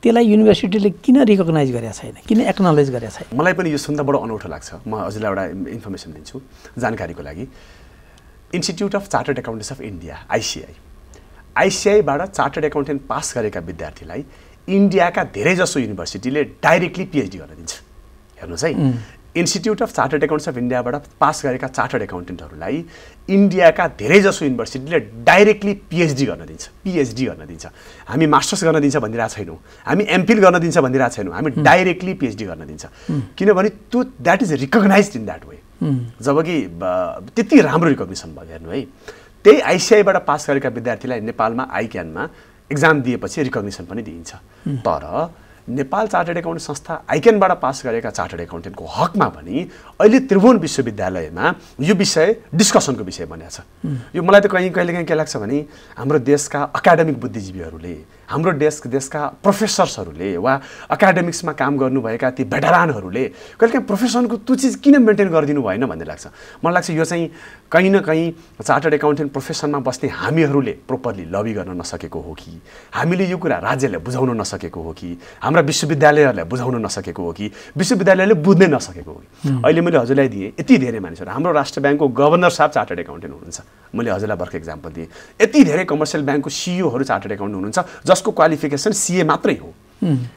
त्यसलाई युनिभर्सिटीले किन रिकग्नाइज गरेको छैन किन एक्नोलेज गरेको छैन मलाई पनि यो सुन्दा बडो अनौठो लाग्छ म हजुरलाई एउटा इन्फर्मेसन दिन्छु जानकारीको लागि Institute of Chartered Accountants of India आइसिआईबाट चार्टर्ड एकाउन्टेन्ट पास गरेका विद्यार्थीलाई इन्डियाका धेरैजसो युनिभर्सिटीले डाइरेक्टली पिएचडी गर्न दिन्छ हेर्नुहोस् है Institute of Chartered Accounts of इन्डियाबाट पास गरेका चार्टर्ड एकाउन्टेन्टहरूलाई इन्डियाका धेरैजसो युनिभर्सिटीले डाइरेक्टली पिएचडी गर्न दिन्छ हामी मास्टर्स गर्न दिन्छ भनिरहेको छैनौँ हामी एमफिल गर्न दिन्छ भनिरहेको छैनौँ हामी डाइरेक्टली पिएचडी गर्न दिन्छ किनभने त्यो that is recognise in that way जबकि त्यति राम्रो रिकग्निसन भयो हेर्नु है त्यही आइसिआईबाट पास गरेका विद्यार्थीलाई नेपालमा आइक्यानमा एक्जाम दिएपछि रिकग्निसन पनि दिइन्छ। तर नेपाल चार्टर्ड एकाउन्टेन्ट संस्था आइक्यानबाट पास गरेका चार्टर्ड एकाउन्टेन्टको हकमा पनि अहिले त्रिभुवन विश्वविद्यालयमा यो विषय डिस्कसनको विषय बनेको छ। यो मलाई त कहिलेकाहीँ के लाग्छ भने हाम्रो देशका अकाडेमिक बुद्धिजीवीहरूले, हाम्रो देशका प्रोफेसर्सहरूले वा एकाडेमिक्समा काम गर्नुभएका ती भेटरानहरूले कहिलेकाहीँ प्रोफेसनको त्यो चिज किन मेन्टेन गरिदिनु भएन भन्ने लाग्छ। मलाई लाग्छ यो चाहिँ कहीँ न कहीँ चार्टर्ड एकाउन्टेन्ट प्रोफेसनमा बस्ने हामीहरूले प्रोपरली लबी गर्न नसकेको हो कि, हामीले यो कुरा राज्यलाई बुझाउन नसकेको हो कि, हाम्रा विश्वविद्यालयहरूलाई बुझाउन नसकेको हो कि, विश्वविद्यालयले बुझ्नै नसकेको हो कि। अहिले मैले हजुरलाई दिएँ यति धेरै मानिसहरू, हाम्रो राष्ट्र ब्याङ्कको गभर्नर साहब चार्टर्ड एकाउन्टेन्ट हुनुहुन्छ, मैले हजुरलाई भर्खर इक्जाम्पल दिएँ। यति धेरै कमर्सियल ब्याङ्कको सिइओहरू चार्टर्ड एकाउन्टेन्ट हुनुहुन्छ जसको क्वालिफिकेसन सिए मात्रै हो।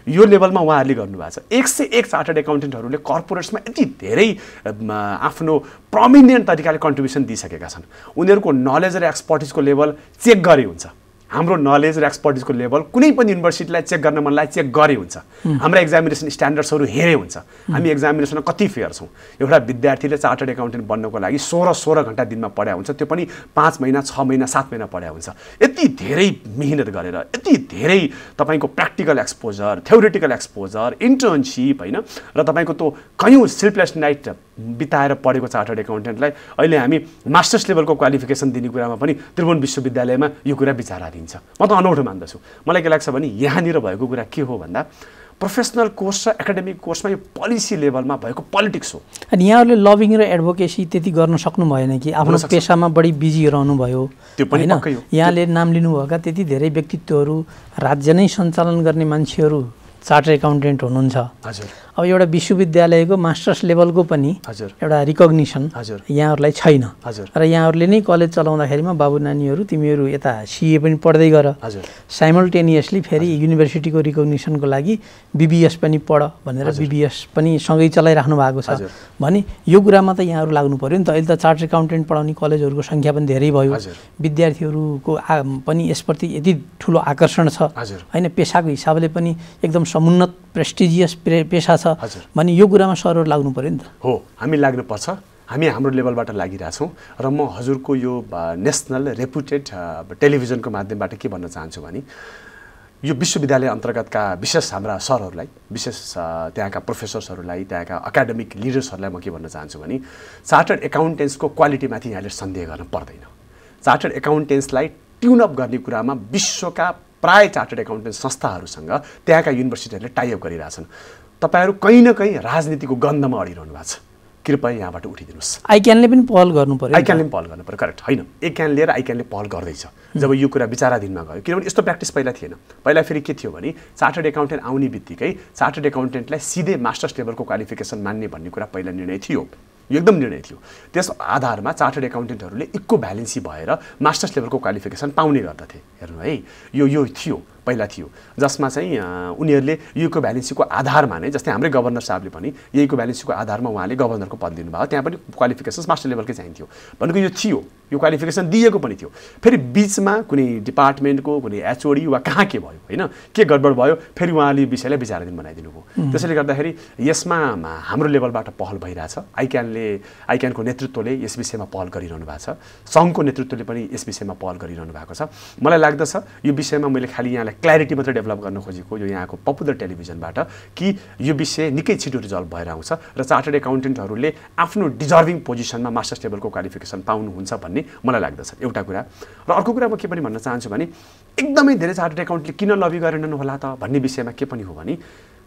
यो लेभलमा उहाँहरूले गर्नुभएको छ। 101 चार्टर्ड एकाउन्टेन्टहरूले कर्पोरेट्समा यति धेरै आफ्नो प्रमिनेन्ट तरिकाले कन्ट्रिब्युसन दिइसकेका छन्। उनीहरूको नलेज र एक्सपर्टिजको लेभल चेक गरे हुन्छ। हाम्रो नलेज र एक्सपर्टिजको लेभल कुनै पनि युनिभर्सिटीलाई चेक गर्न मनलाई चेक गरे हुन्छ। हाम्रा एक्जामिनेसन स्ट्यान्डर्ड्सहरू हेरे हुन्छ। हामी एक्जामिनेसनमा कति फेयर छौँ। एउटा विद्यार्थीले चार्टर्ड एकाउन्टेन्ट बन्नको लागि 16 घन्टा दिनमा पढाएको हुन्छ, त्यो पनि 5 महिना 6 महिना 7 महिना पढाएको हुन्छ। यति धेरै मेहनत गरेर, यति धेरै तपाईँको practical exposure, theoretical exposure, internship होइन, र तपाईँको त्यो कयौँ स्लिपलेस नाइट बिताएर पढेको चार्टर्ड एकाउन्टेन्टलाई अहिले हामी मास्टर्स लेभलको क्वालिफिकेसन दिने कुरामा पनि त्रिभुवन विश्वविद्यालयमा यो कुरा विचाराधीन छ। म त अनौठो मान्दछु। मलाई के लाग्छ भने यहाँनिर भएको कुरा के हो भन्दा प्रोफेसनल कोर्स र एकाडेमिक कोर्समा यो पोलिसी लेभलमा भएको पोलिटिक्स हो। अनि यहाँहरूले लबिङ र एडभोकेसी त्यति गर्न सक्नु भएन कि? आफ्नो पेसामा बढी बिजी रहनुभयो होइन? यहाँले नाम लिनुभएका त्यति धेरै व्यक्तित्वहरू, राज्य नै सञ्चालन गर्ने मान्छेहरू चार्टर्ड एकाउन्टेन्ट हुनुहुन्छ। हजुर। अब एउटा विश्वविद्यालयको मास्टर्स लेभलको पनि एउटा रिकग्निसन यहाँहरूलाई छैन। र यहाँहरूले नै कलेज चलाउँदाखेरिमा बाबु नानीहरू तिमीहरू यता सिए पनि पढ्दै गर, साइमल्टेनियसली फेरि युनिभर्सिटीको रिकग्निसनको लागि बिबिएस पनि पढ भनेर बिबिएस पनि सँगै चलाइराख्नु भएको छ भने यो कुरामा त यहाँहरू लाग्नु पऱ्यो नि त। अहिले त चार्टर्ड एकाउन्टेन्ट पढाउने कलेजहरूको सङ्ख्या पनि धेरै भयो, विद्यार्थीहरूको पनि यसप्रति यति ठुलो आकर्षण छ होइन, पेसाको हिसाबले पनि एकदम समुन्नत प्रेस्टिजियस पेसा छ भने यो कुरामा सरहरू लाग्नु पऱ्यो नि त। हो, हामी लाग्नुपर्छ। हामी हाम्रो लेभलबाट लागिरहेछौँ र म हजुरको यो नेसनल रेपुटेड टेलिभिजनको माध्यमबाट के भन्न चाहन्छु भने यो विश्वविद्यालय अन्तर्गतका विशेष हाम्रा सरहरूलाई, विशेष त्यहाँका प्रोफेसर्सहरूलाई, त्यहाँका एकाडेमिक लिडर्सहरूलाई म के भन्न चाहन्छु भने चार्टर्ड एकाउन्टेन्ट्सको क्वालिटीमाथि यहाँले सन्देह गर्न पर्दैन। चार्टर्ड एकाउन्टेन्ट्सलाई ट्युनअप गर्ने कुरामा विश्वका प्राय चार्टर्ड एकाउन्टेन्ट संस्थाहरूसँग त्यहाँका युनिभर्सिटीहरूले टाइअप गरिरहेछन्। तपाईँहरू कहीँ न कहीँ राजनीतिको गन्धमा अडिरहनु भएको छ। कृपया यहाँबाट उठिदिनुहोस्। आइक्यानले पनि पहल गर्नु पर्यो। आइक्यानले पनि पहल गर्नु पर्यो, करेक्ट होइन? एक्यानले र आइक्यानले पहल गर्दैछ जब यो कुरा विचाराधीनमा गयो। किनभने यस्तो प्र्याक्टिस पहिला थिएन। पहिला फेरि के थियो भने चार्टर्ड एकाउन्टेन्ट आउने बित्तिकै चार्टर्ड एकाउन्टेन्टलाई सिधै मास्टर्स लेभलको क्वालिफिकेसन मान्ने भन्ने कुरा पहिला निर्णय थियो। यो एकदम निर्णय थियो। त्यस आधारमा चार्टर्ड एकाउन्टेन्टहरूले इक्को भ्यालेन्सी भएर मास्टर्स लेभलको क्वालिफिकेसन पाउने गर्दथे। हेर्नु है, यो थियो, पहिला थियो, जसमा चाहिँ उनीहरूले युको भ्यालेन्सीको आधारमा नै, जस्तै हाम्रै गभर्नर साहबले पनि यहीको भ्यालेन्सीको आधारमा उहाँले गभर्नरको पद दिनुभयो, त्यहाँ पनि क्वालिफिकेसन्स मास्टर लेभलकै चाहिन्थ्यो भनेको यो थियो, यो क्वालिफिकेसन दिएको पनि थियो। फेरि बिचमा कुनै डिपार्टमेन्टको कुनै एचओडी वा कहाँ के भयो होइन, के गडबड भयो, फेरि उहाँले विषयलाई विचाराधीन बनाइदिनु भयो। त्यसैले गर्दाखेरि यसमा हाम्रो लेभलबाट पहल भइरहेछ। आइक्यानको नेतृत्वले यस विषयमा पहल गरिरहनु भएको छ, सङ्घको नेतृत्वले पनि यस विषयमा पहल गरिरहनु भएको छ। मलाई लाग्दछ यो विषयमा मैले खालि यहाँलाई क्ल्यारिटी मात्रै डेभलप गर्न खोजेको यो यहाँको पपुलर टेलिभिजनबाट कि यो विषय निकै छिटो रिजल्भ भएर आउँछ र चार्टर्ड एकाउन्टेन्टहरूले आफ्नो डिजर्भिङ पोजिसनमा मास्टर्स लेभलको क्वालिफिकेसन पाउनुहुन्छ भन्ने मलाई लाग्दछ एउटा कुरा। र अर्को कुरा म के पनि भन्न चाहन्छु भने एकदमै धेरै चार्टर्ड एकाउन्टले किन लबी गरेनन् होला त भन्ने विषयमा के पनि हो भने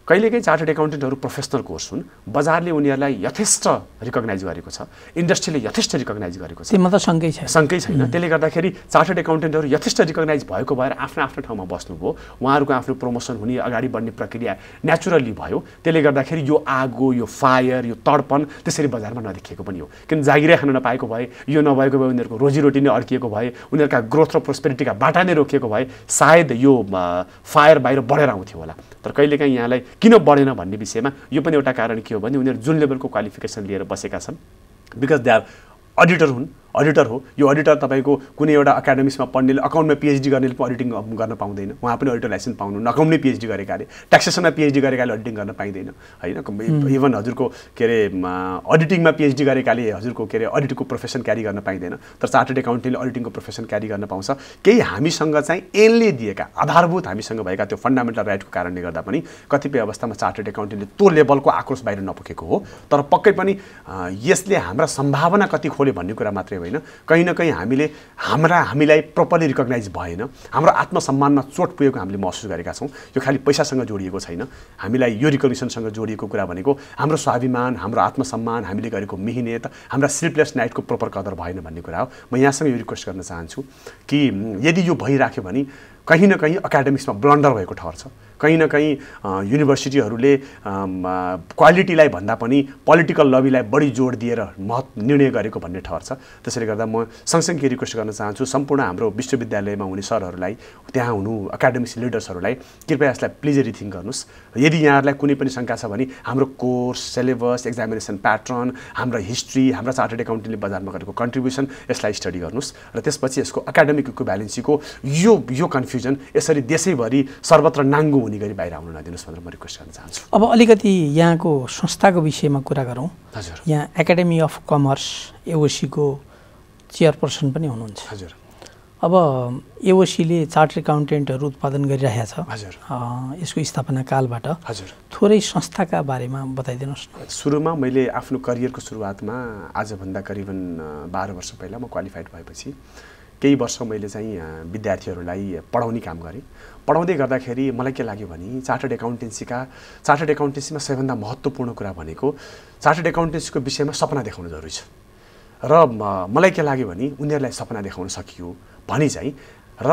कहिलेकाहीँ चार्टर्ड एकाउन्टेन्टहरू प्रोफेसनल कोर्स हुन्, बजारले उनीहरूलाई यथेष्ट रिकग्नाइज गरेको छ, इन्डस्ट्रीले यथेष्ट रिकग्नाइज गरेको छ, त्यसमा त शङ्कै छैन। त्यसले गर्दाखेरि चार्टर्ड एकाउन्टेन्टहरू यथेष्ट रिकग्नाइज भएको भएर आफ्नो ठाउँमा बस्नुभयो, उहाँहरूको आफ्नो प्रमोसन हुने, अगाडि बढ्ने प्रक्रिया नेचुरली भयो। त्यसले गर्दाखेरि यो आगो, यो फायर, यो तडपन त्यसरी बजारमा नदेखिएको पनि हो। किन जागिरै खान नपाएको भए, यो नभएको भए उनीहरूको रोजीरोटी नै अड्किएको भए, उनीहरूका ग्रोथ र प्रोस्पेरिटीका बाटा नै रोकिएको भए सायद यो फायर बाहिर बढेर आउँथ्यो होला। तर कहिलेकाहीँ यहाँलाई किन बढेन भन्ने विषयमा यो पनि एउटा कारण के हो भने उनीहरू जुन लेभलको क्वालिफिकेसन लिएर बसेका छन्, बिकज दे आर अडिटर हुन्, अडिटर हो, यो अडिटर तपाईँको कुनै एउटा एकाडेमिक्समा पढ्नेले अकाउन्टमा पिएचडी गर्नेले पनि अडिटिङ गर्न पाउँदैन, उहाँ पनि अडिटर लाइसेन्स पाउनुहुन्न, अकाउन्टमै पिएचडी गरेकाले। ट्याक्सेसनमा पिएचडी गरेकाले अडिटिङ गर्न पाइँदैन होइन। इभन हजुरको के अरे अडिटिङमा पिएचडी गरेकाले हजुरको के अरे अडिटको प्रोफेसन क्यारी गर्न पाइँदैन, तर चार्टर्ड एकाउन्टेन्टले अडिटिङको प्रोफेसन क्यारी गर्न पाउँछ। केही हामीसँग चाहिँ ऐनले दिएका आधारभूत हामीसँग भएका त्यो फन्डामेन्टल राइटको कारणले गर्दा पनि कतिपय अवस्थामा चार्टर्ड एकाउन्टेन्टले त्यो लेभलको आक्रोश बाहिर नपुगेको हो। तर पक्कै पनि यसले हाम्रा सम्भावना कति खोले भन्ने कुरा मात्रै होइन, कहीँ न कहीँ हामीलाई प्रोपरली रिकग्नाइज भएन, हाम्रो आत्मसम्मानमा चोट पुगेको हामीले महसुस गरेका छौँ। यो खालि पैसासँग जोडिएको छैन, हामीलाई यो रिकग्निसनसँग जोडिएको कुरा भनेको हाम्रो स्वाभिमान, हाम्रो आत्मसम्मान, हामीले गरेको मेहनत, हाम्रा स्लिपलेस नाइटको प्रोपर कदर भएन भन्ने कुरा हो। म यहाँसँग यो रिक्वेस्ट गर्न चाहन्छु कि यदि यो भइराख्यो भने कहीँ न कहीँ एकाडेमिक्समा ब्लन्डर भएको ठहर छ। कहीँ न कहीँ युनिभर्सिटीहरूले क्वालिटीलाई भन्दा पनि पोलिटिकल लबीलाई बढी जोड दिएर निर्णय गरेको भन्ने ठहर छ। त्यसैले गर्दा म सँगसँगै रिक्वेस्ट गर्न चाहन्छु सम्पूर्ण हाम्रो विश्वविद्यालयमा हुने सरहरूलाई, त्यहाँ हुनु एकाडेमिक्स लिडर्सहरूलाई, कृपया यसलाई प्लिज रिथिङ्क गर्नुहोस्। यदि यहाँहरूलाई कुनै पनि शङ्का छ भने हाम्रो कोर्स, सिलेबस, एक्जामिनेसन प्याटर्न, हाम्रो हिस्ट्री, हाम्रा चार्टर्ड एकाउन्टेन्टले बजारमा गरेको कन्ट्रिब्युसन, यसलाई स्टडी गर्नुहोस् र त्यसपछि यसको एकाडेमिक इक्विभ्यालेन्सीको यो कन्फ्युजन यसरी देशैभरि सर्वत्र नाङ्गो हुने गरी बाहिर आउन नदिनुहोस् भनेर म रिक्वेस्ट गर्न चाहन्छु। अब अलिकति यहाँको संस्थाको विषयमा कुरा गरौँ। हजुर, यहाँ एकाडेमी अफ कमर्स एओसीको चेयरपर्सन पनि हुनुहुन्छ। हजुर, अब एओसीले चार्टर्ड एकाउन्टेन्टहरू उत्पादन गरिरहेको छ। हजुर, यसको स्थापना कालबाट हजुर थोरै संस्थाका बारेमा बताइदिनुहोस् न। सुरुमा मैले आफ्नो करियरको सुरुवातमा आजभन्दा करिबन 12 वर्ष पहिला म क्वालिफाइड भएपछि केही वर्ष मैले चाहिँ विद्यार्थीहरूलाई पढाउने काम गरेँ। पढाउँदै गर्दाखेरि मलाई के लाग्यो भने चार्टर्ड एकाउन्टेन्सीमा सबैभन्दा महत्त्वपूर्ण कुरा भनेको चार्टर्ड एकाउन्टेन्सीको विषयमा सपना देखाउनु जरुरी छ। र मलाई के लाग्यो भने उनीहरूलाई सपना देखाउन सकियो भने चाहिँ र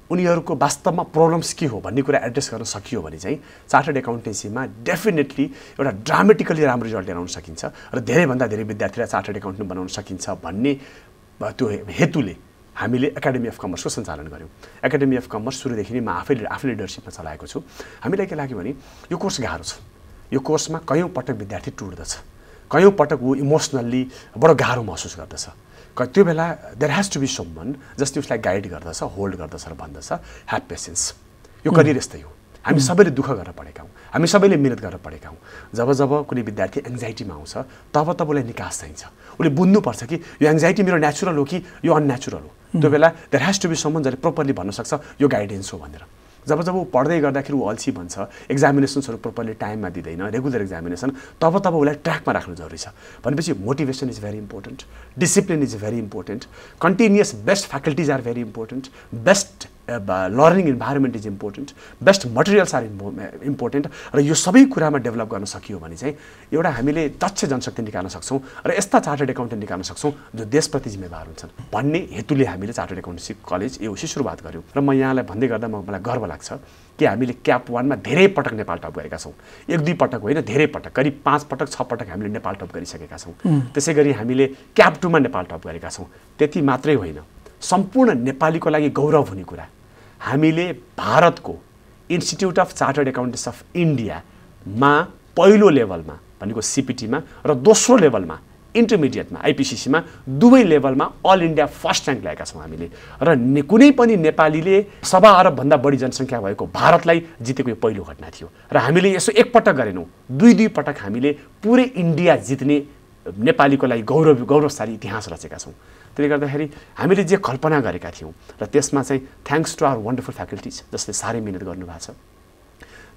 उनीहरूको वास्तवमा प्रब्लम्स के हो भन्ने कुरा एड्रेस गर्न सकियो भने चाहिँ चार्टर्ड एकाउन्टेन्सीमा डेफिनेटली एउटा ड्रामेटिकली राम्रो रिजल्ट ल्याउन सकिन्छ र धेरैभन्दा धेरै विद्यार्थीलाई चार्टर्ड एकाउन्टेन्ट बनाउन सकिन्छ भन्ने त्यो हेतुले हामीले एकाडेमी अफ कमर्सको सञ्चालन गऱ्यौँ। एकाडेमी अफ कमर्स सुरुदेखि नै म आफै लिडरसिपमा चलाएको छु। हामीलाई के लाग्यो भने यो कोर्स गाह्रो छ, यो कोर्समा कयौँ पटक विद्यार्थी टुट्दछ, कयौँ पटक ऊ इमोसनल्ली बडो गाह्रो महसुस गर्दछ। त्यो बेला there has to be someone जसले उसलाई गाइड गर्दछ, होल्ड गर्दछ र भन्दछ ह्याभ पेसेन्स, यो करियर यस्तै हो, हामी सबैले दुःख गरेर पढेका हौँ, हामी सबैले मिहिनेत गरेर पढेका हौँ। जब कुनै विद्यार्थी एङ्जाइटीमा आउँछ तब उसलाई निकास चाहिन्छ, उसले बुझ्नुपर्छ कि यो एङ्जाइटी मेरो नेचुरल हो कि यो अननेचुरल हो। त्यो बेला there has to be someone जसले प्रोपरली भन्न सक्छ यो गाइडेन्स हो भनेर। जब ऊ पढ्दै गर्दाखेरि ऊ अल्छी भन्छ, एक्जामिनेसन्सहरू प्रोपरली टाइममा दिँदैन, रेगुलर एक्जामिनेसन, तब उसलाई ट्र्याकमा राख्नु जरुरी छ। भनेपछि motivation is very important, discipline is very important, continuous best faculties are very important, best learning environment is important, best materials are important. र यो सबै कुरामा डेभलप गर्न सकियो भने चाहिँ एउटा हामीले दक्ष जनशक्ति निकाल्न सक्छौँ र यस्ता चार्टर्ड एकाउन्टेन्ट निकाल्न सक्छौँ जो देशप्रति जिम्मेवार हुन्छन् भन्ने हेतुले हामीले चार्टर्ड एकाउन्टेन्सी कलेज एओसी सुरुवात गऱ्यौँ। र म यहाँलाई भन्दै गर्दा मलाई गर्व लाग्छ कि हामीले क्याप 1 मा धेरै पटक नेपाल टप गरेका छौँ। 1-2 पटक होइन, धेरै पटक, करिब 5 पटक 6 पटक हामीले नेपाल टप गरिसकेका छौँ। त्यसै गरी हामीले क्याप 2 मा नेपाल टप गरेका छौँ। त्यति मात्रै होइन, सम्पूर्ण नेपालीको लागि गौरव हुने कुरा हामीले भारतको institute of Chartered Accountants of इन्डियामा पहिलो लेभलमा भनेको सिपिटीमा र दोस्रो लेभलमा इन्टरमिडिएटमा आइपिसिसीमा दुवै लेभलमा अल इन्डिया फर्स्ट र्याङ्क ल्याएका छौँ हामीले। र कुनै पनि नेपालीले 1.25 अरबभन्दा बढी जनसङ्ख्या भएको भारतलाई जितेको यो पहिलो घटना थियो। र हामीले यसो एक पटक गरेनौँ, 2 पटक हामीले पुरै इन्डिया जित्ने नेपालीको लागि गौरवशाली इतिहास रचेका छौँ। त्यसले गर्दाखेरि हामीले जे कल्पना गरेका थियौँ र त्यसमा चाहिँ thanks to our wonderful faculties जसले साह्रै मिहिनेत गर्नुभएको छ,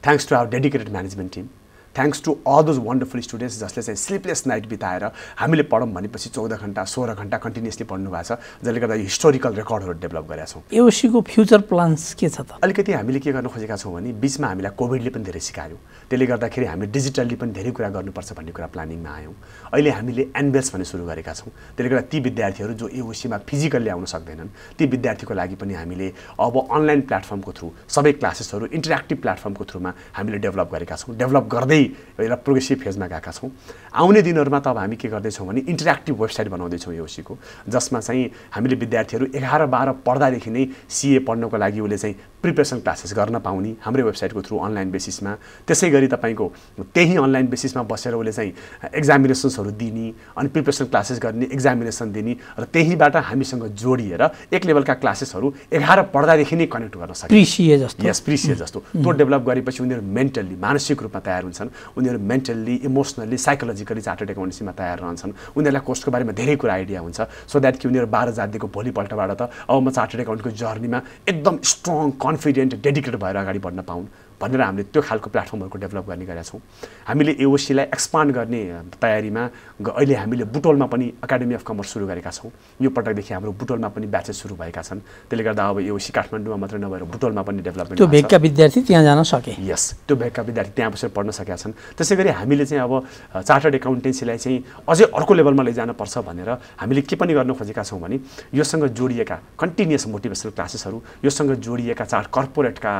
thanks to our dedicated management team, thanks to all those wonderful students जसले चाहिँ स्लिपलेस नाइट बिताएर हामीले पढौँ भनेपछि 14 घन्टा 16 घन्टा कन्टिन्युसली पढ्नु भएको छ, जसले गर्दा यो हिस्टोरिकल रेकर्डहरू डेभलप गरेका छौँ। एओसीको फ्युचर प्लान्स के छ त? अलिकति हामीले के गर्न खोजेका छौँ भने बिचमा हामीलाई कोभिडले पनि धेरै सिकायो, त्यसले गर्दाखेरि हामी डिजिटल्ली पनि धेरै कुरा गर्नुपर्छ भन्ने कुरा प्लानिङमा आयौँ। अहिले हामीले एनबेल्स भन्ने सुरु गरेका छौँ, त्यसले गर्दा ती विद्यार्थीहरू जो एओसीमा फिजिकल्ली आउन सक्दैनन् ती विद्यार्थीको लागि पनि हामीले अब अनलाइन प्लेटफर्मको थ्रु सबै क्लासेसहरू इन्टरेक्टिभ प्लेटफर्मको थ्रुमा हामीले डेभलप गरेका छौँ। डेभलप गर्दै एउटा प्रोग्रेसिभ फेजमा गएका छौँ। आउने दिनहरूमा त अब हामी के गर्दैछौँ भने इन्टरेक्टिभ वेबसाइट बनाउँदैछौँ एओसीको, जसमा चाहिँ हामीले विद्यार्थीहरू 11-12 पढ्दादेखि नै सीए पढ्नको लागि उसले चाहिँ प्रिपरेसन क्लासेस गर्न पाउने हाम्रै वेबसाइटको थ्रु अनलाइन बेसिसमा। त्यसै गरी तपाईँको त्यही अनलाइन बेसिसमा बसेर उसले चाहिँ एक्जामिनेसन्सहरू दिने अनि प्रिपरेसन क्लासेस गर्ने, एक्जामिनेसन दिने र त्यहीबाट हामीसँग जोडिएर एक लेभलका क्लासेसहरू 11 पढ्दादेखि नै कनेक्ट गर्न सक्छ। प्रिसिए जस्तो। यस, प्रिसिए जस्तो। त्यो डेभलप गरेपछि उनीहरू मेन्टल्ली मानसिक रूपमा तयार हुन्छन्, उनीहरू मेन्टल्ली इमोसनल्ली साइकोलोजिकली चार्टर्ड एकाउन्टेन्सीमा तयार रहन्छन्, उनीहरूलाई कोर्सको बारेमा धेरै कुरा आइडिया हुन्छ, सो द्याट कि उनीहरू 12 जातिको भोलिपल्टबाट त अब म चार्टर्ड एकाउन्टको जर्नीमा एकदम स्ट्रङ कन्फिडेन्ट डेडिकेटेड भएर अगाडि बढ्न पाउन् भनेर हामीले त्यो खालको प्लेटफर्महरूको डेभलप गर्ने गरेका छौँ। हामीले एओसीलाई एक्सपान्ड गर्ने तयारीमा अहिले हामीले बुटोलमा पनि एकाडेमी अफ कमर्स सुरु गरेका छौँ। यो पटकदेखि हाम्रो बुटोलमा पनि ब्याचेस सुरु भएका छन्। त्यसले गर्दा अब एओसी काठमाडौँमा मात्रै नभएर बुटोलमा पनि डेभलपमेन्ट त्यो भेगका विद्यार्थी त्यहाँ जान सके। यस, त्यो भेगका विद्यार्थी त्यहाँ बसेर पढ्न सकेका छन्। त्यसै गरी हामीले चाहिँ अब चार्टर्ड एकाउन्टेन्सीलाई चाहिँ अझै अर्को लेभलमा लैजानुपर्छ भनेर हामीले के पनि गर्न खोजेका छौँ भने योसँग जोडिएका कन्टिन्युअस मोटिभेसनल क्लासेसहरू, योसँग जोडिएका कर्पोरेटका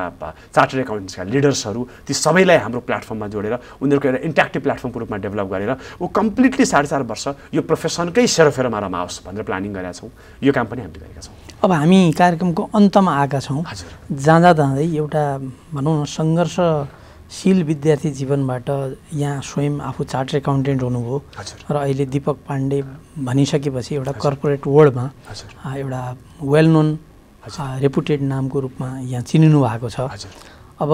चार्टर्ड एकाउन्टेन्सीका लिडर्सहरू, ती सबैलाई हाम्रो प्लेटफर्ममा जोडेर उनीहरूको एउटा इन्ट्याक्टिभ प्लेटफर्मको रूपमा डेभलप गरेर ऊ कम्प्लिटली 4.5 वर्ष यो प्रोफेसनकै सेरोफेरोमा रमाओस् भनेर प्लानिङ गरेका छौँ। यो काम पनि हामीले गरेका छौँ। अब हामी कार्यक्रमको अन्तमा आएका छौँ। जाँदै एउटा भनौँ न सङ्घर्षशील विद्यार्थी जीवनबाट यहाँ स्वयं आफू चार्टर्ड एकाउन्टेन्ट हुनुभयो र अहिले दीपक पाण्डे भनिसकेपछि एउटा कर्पोरेट वर्ल्डमा एउटा वेल नोन रेपुटेड नामको रूपमा यहाँ चिनिनु भएको छ। अब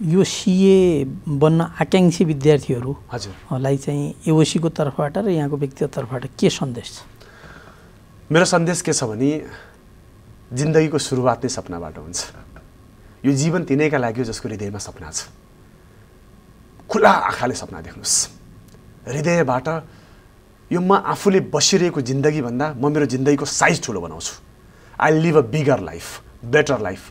यो सिए बन्न आकाङ्क्षी विद्यार्थीहरूलाई चाहिँ एओसीको तर्फबाट र यहाँको व्यक्तिगत तर्फबाट के सन्देश छ? मेरो सन्देश के छ भने जिन्दगीको सुरुवात नै सपनाबाट हुन्छ। यो जीवन तिनैका लागि हो जसको हृदयमा सपना छ। खुला आँखाले सपना देख्नुहोस्, हृदयबाट यो म आफूले बसिरहेको जिन्दगीभन्दा म मेरो जिन्दगीको साइज ठुलो बनाउँछु, I live a bigger life, better life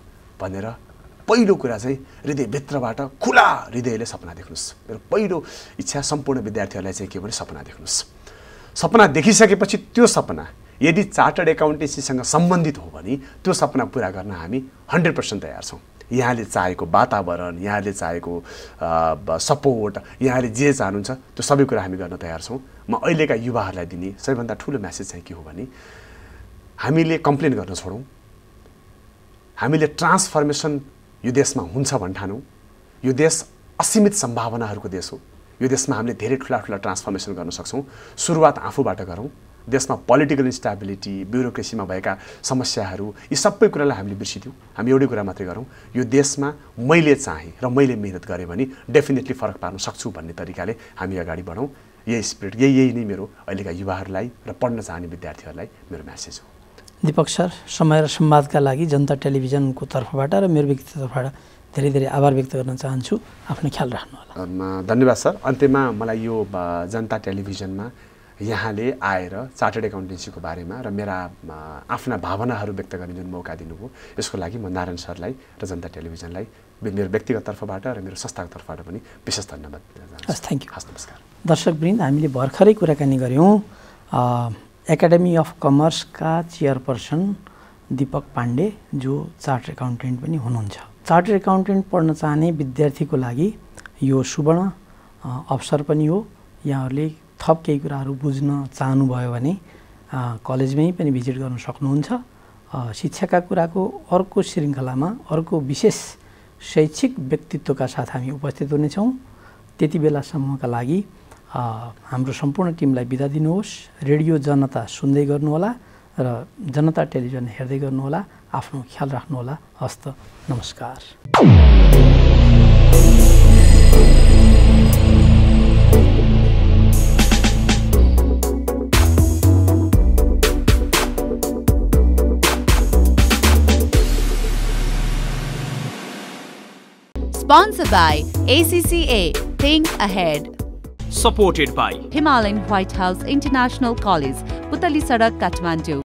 भनेर पहिलो कुरा चाहिँ हृदयभित्रबाट खुला हृदयले सपना देख्नुहोस्। मेरो पहिलो इच्छा सम्पूर्ण विद्यार्थीहरूलाई चाहिँ के भने सपना देख्नुहोस्। सपना देखिसकेपछि त्यो सपना यदि चार्टर्ड एकाउन्टेन्सीसँग सम्बन्धित हो भने त्यो सपना पुरा गर्न हामी 100% तयार छौँ। यहाँले चाहेको वातावरण, यहाँले चाहेको सपोर्ट, यहाँले जे चाहनुहुन्छ त्यो सबै कुरा हामी गर्न तयार छौँ। म अहिलेका युवाहरूलाई दिने सबैभन्दा ठुलो मेसेज चाहिँ के हो भने हामीले कम्प्लेन गर्न छोडौँ, हामीले ट्रान्सफर्मेसन यो देशमा हुन्छ भन्ठानौँ। यो देश असीमित सम्भावनाहरूको देश हो। यो देशमा हामीले धेरै ठुला ट्रान्सफर्मेसन गर्न सक्छौँ। सुरुवात आफूबाट गरौँ। देशमा पोलिटिकल इन्स्टेबिलिटी, ब्युरोक्रेसीमा भएका समस्याहरू, यी सबै कुरालाई हामीले बिर्सिदिउँ। हामी एउटै कुरा मात्रै गरौँ, यो देशमा मैले चाहेँ र मैले मेहनत गरेँ भने डेफिनेटली फरक पार्न सक्छु भन्ने तरिकाले हामी अगाडि बढौँ। यही स्पिरिट, यही नै मेरो अहिलेका युवाहरूलाई र पढ्न चाहने विद्यार्थीहरूलाई मेरो म्यासेज हो। दीपक सर, समय र संवादका लागि जनता टेलिभिजनको तर्फबाट र मेरो व्यक्तिगत तर्फबाट धेरै धेरै आभार व्यक्त गर्न चाहन्छु। आफ्नो ख्याल राख्नुहोला। धन्यवाद सर। अन्त्यमा मलाई यो जनता टेलिभिजनमा यहाँले आएर चार्टर्ड एकाउन्टेन्सीको बारेमा र मेरा आफ्ना भावनाहरू व्यक्त गर्ने जुन मौका दिनुभयो यसको लागि म नारायण सरलाई र जनता टेलिभिजनलाई मेरो व्यक्तिगत तर्फबाट र मेरो संस्थाको तर्फबाट पनि विशेष धन्यवाद दिन चाहन्छु। Thank you. हस्, नमस्कार। दर्शकवृन्द, हामीले भर्खरै कुराकानी गऱ्यौँ एकाडेमी अफ कमर्सका चेयरपर्सन दीपक पाण्डे, जो चार्टर्ड एकाउन्टेन्ट पनि हुनुहुन्छ। चार्टर्ड एकाउन्टेन्ट पढ्न चाहने विद्यार्थीको लागि यो सुवर्ण अवसर पनि हो। यहाँहरूले थप केही कुराहरू बुझ्न चाहनुभयो भने कलेजमै पनि भिजिट गर्न सक्नुहुन्छ। शिक्षाका कुराको अर्को श्रृङ्खलामा अर्को विशेष शैक्षिक व्यक्तित्वका साथ हामी उपस्थित हुनेछौँ। त्यति बेलासम्मका लागि हाम्रो सम्पूर्ण टिमलाई बिदा दिनुहोस्। रेडियो जनता सुन्दै गर्नुहोला र जनता टेलिभिजन हेर्दै गर्नुहोला। आफ्नो ख्याल राख्नुहोला। हस्त, नमस्कार। Sponsored by ACCA, Think Ahead. Supported by Himalayan White House International College, Putali Sadak, Kathmandu.